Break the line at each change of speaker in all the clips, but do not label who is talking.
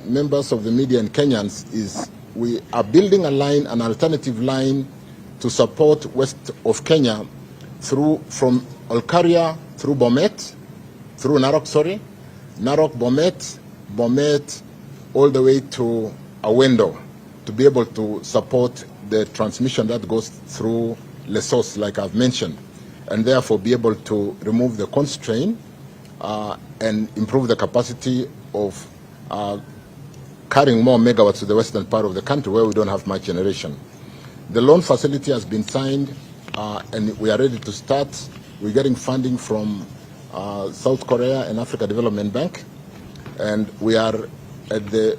members of the media and Kenyans is we are building a line, an alternative line to support west of Kenya from Olkaria through Bomet, through Narok, Narok, Bomet, all the way to Awendo, to be able to support the transmission that goes through Lesos, like I've mentioned, and therefore be able to remove the constraint and improve the capacity of carrying more megawatts to the western part of the country where we don't have much generation. The loan facility has been signed and we are ready to start. We're getting funding from South Korea and Africa Development Bank, and we are at the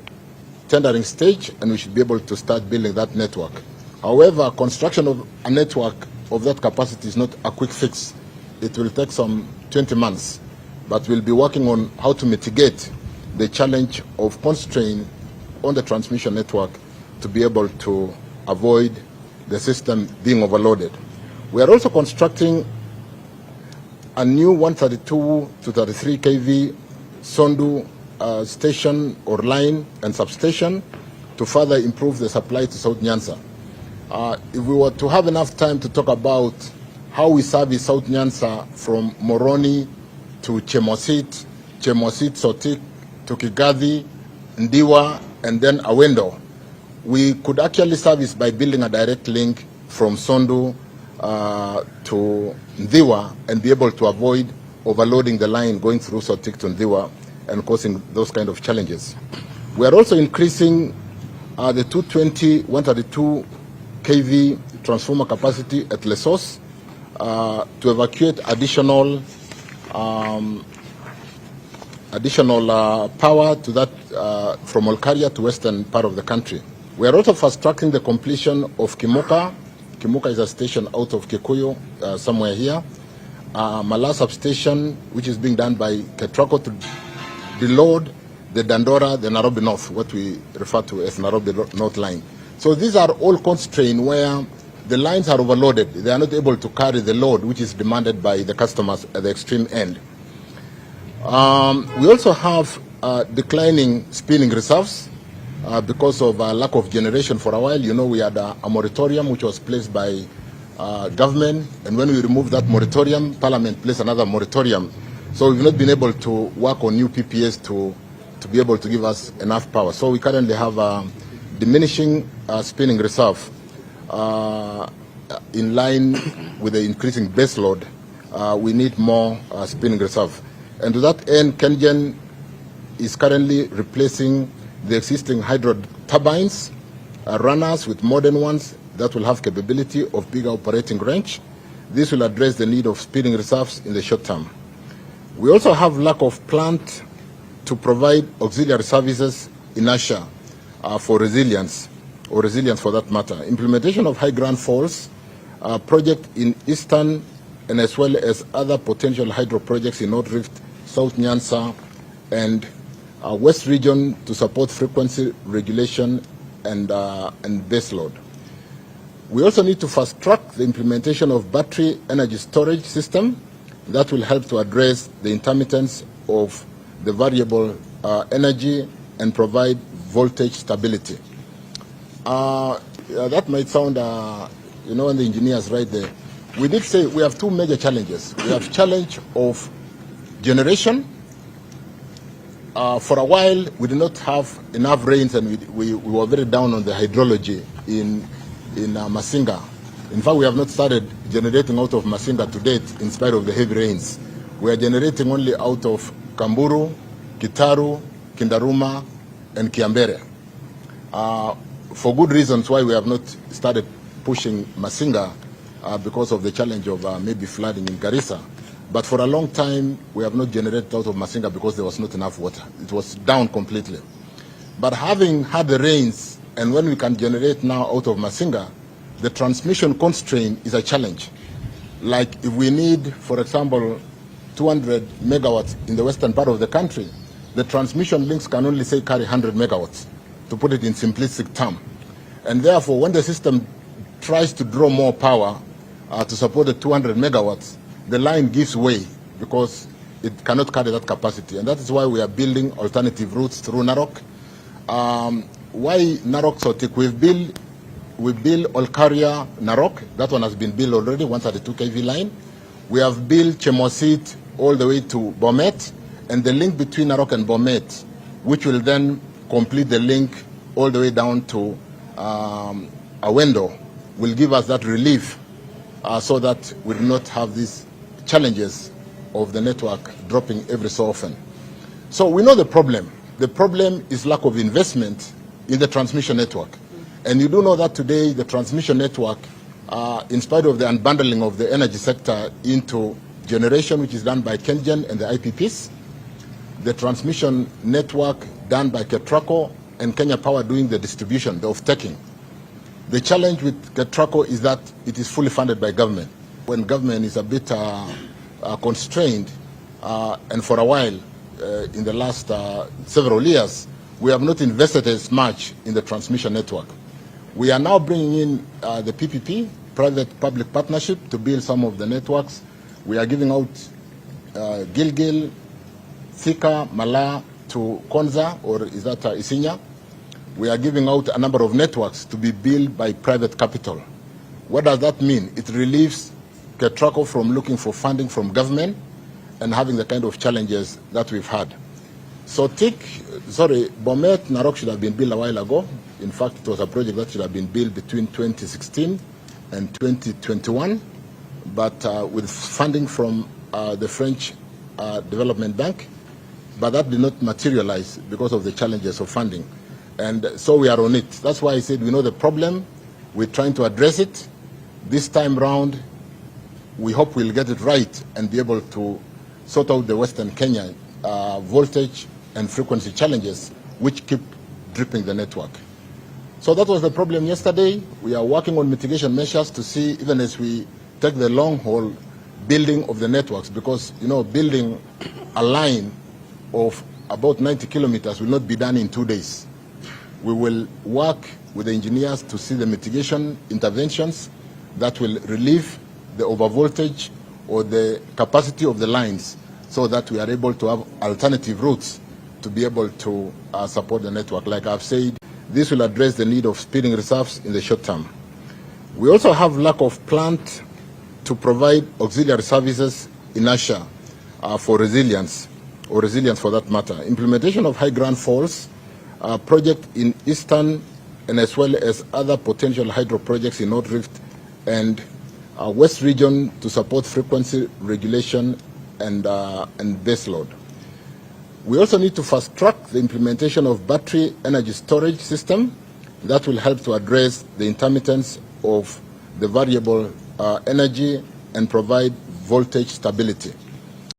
tendering stage, and we should be able to start building that network. However, construction of a network of that capacity is not a quick fix. It will take some 20 months, but we'll be working on how to mitigate the challenge of constraint on the transmission network to be able to avoid the system being overloaded. We are also constructing a new 132 to 33 kV Sondu station or line and substation to further improve the supply to South Nyanza. If we were to have enough time to talk about how we service South Nyanza from Moroni to Chemosit, Sotik, to Kigathi, Ndiwa, and then Awendo, we could actually service by building a direct link from Sondu to Ndiwa and be able to avoid overloading the line going through Sotik to Ndiwa and causing those kind of challenges. We are also increasing the 220, 132 kV transformer capacity at Lesos to evacuate additional power to that from Olkaria to western part of the country. We are also fast-tracking the completion of Kimuka. Kimuka is a station out of Kikuyu, somewhere here. Mala substation, which is being done by Ketraco to deload the Dandora, the Nairobi North, what we refer to as Nairobi North line. So these are all constraints where the lines are overloaded. They are not able to carry the load which is demanded by the customers at the extreme end. We also have declining spinning reserves because of lack of generation for a while. You know, we had a moratorium which was placed by government, and when we removed that moratorium, Parliament placed another moratorium. So we've not been able to work on new PPAs to be able to give us enough power. So we currently have a diminishing spinning reserve in line with the increasing base load. We need more spinning reserve. And to that end, KenGen is currently replacing the existing hydro turbines, runners with modern ones that will have capability of bigger operating range. This will address the need of spinning reserves in the short term. We also have lack of plant to provide auxiliary services in Asha for resilience, or resilience for that matter. Implementation of High Grand Falls project in Eastern and as well as other potential hydro projects in North Rift, South Nyanza, and West Region to support frequency regulation and base load. We also need to fast track the implementation of battery energy storage system that will help to address the intermittence of the variable energy and provide voltage stability. That might sound, you know, when the engineers right there. We did say we have two major challenges. We have challenge of generation. For a while, we did not have enough rains, and we were very down on the hydrology in Masinga. In fact, we have not started generating out of Masinga to date in spite of the heavy rains. We are generating only out of Kamburu, Kitaru, Kindaruma, and Kiambere. For good reasons why we have not started pushing Masinga because of the challenge of maybe flooding in Garissa. But for a long time, we have not generated out of Masinga because there was not enough water. It was down completely. But having had the rains, and when we can generate now out of Masinga, the transmission constraint is a challenge. Like if we need, for example, 200 megawatts in the western part of the country, the transmission links can only say carry 100 megawatts, to put it in simplistic term. And therefore, when the system tries to draw more power to support the 200 megawatts, the line gives way because it cannot carry that capacity. And that is why we are building alternative routes through Narok Why Narok so thick? We build Olkaria Narok. That one has been built already, 132 kV line. We have built Chemosit all the way to Bomet, and the link between Narok and Bomet, which will then complete the link all the way down to Awendo, will give us that relief so that we do not have these challenges of the network dropping every so often. So we know the problem. The problem is lack of investment in the transmission network. And you do know that today the transmission network, in spite of the unbundling of the energy sector into generation, which is done by KenGen and the IPPs, the transmission network done by KETRACO and Kenya Power doing the distribution, the off-taking. The challenge with KETRACO is that it is fully funded by government. When government is a bit constrained, and for a while, in the last several years, we have not invested as much in the transmission network. We are now bringing in the PPP, private-public partnership, to build some of the networks. We are giving out Gilgil, Thika, Mala to Konza, or is that Isinya? We are giving out a number of networks to be built by private capital. What does that mean? It relieves KETRACO from looking for funding from government and having the kind of challenges that we've had. So Bomet, Narok should have been built a while ago. In fact, it was a project that should have been built between 2016 and 2021, but with funding from the French Development Bank, but that did not materialize because of the challenges of funding. And so we are on it. That's why I said we know the problem, we're trying to address it. This time round, we hope we'll get it right and be able to sort out the Western Kenya voltage and frequency challenges which keep dripping the network. So that was the problem yesterday. We are working on mitigation measures to see, even as we take the long haul building of the networks, because building a line of about 90 kilometers will not be done in 2 days. We will work with the engineers to see the mitigation interventions that will relieve the overvoltage or the capacity of the lines, so that we are able to have alternative routes to be able to support the network. Like I've said, this will address the need of speeding reserves in the short term. We also have lack of plant to provide auxiliary services inertia for resilience, or resilience for that matter. Implementation of High Grand Falls project in Eastern, and as well as other potential hydro projects in North Rift and West region to support frequency regulation and base load. We also need to fast-track the implementation of battery energy storage system that will help to address the intermittence of the variable energy and provide voltage stability.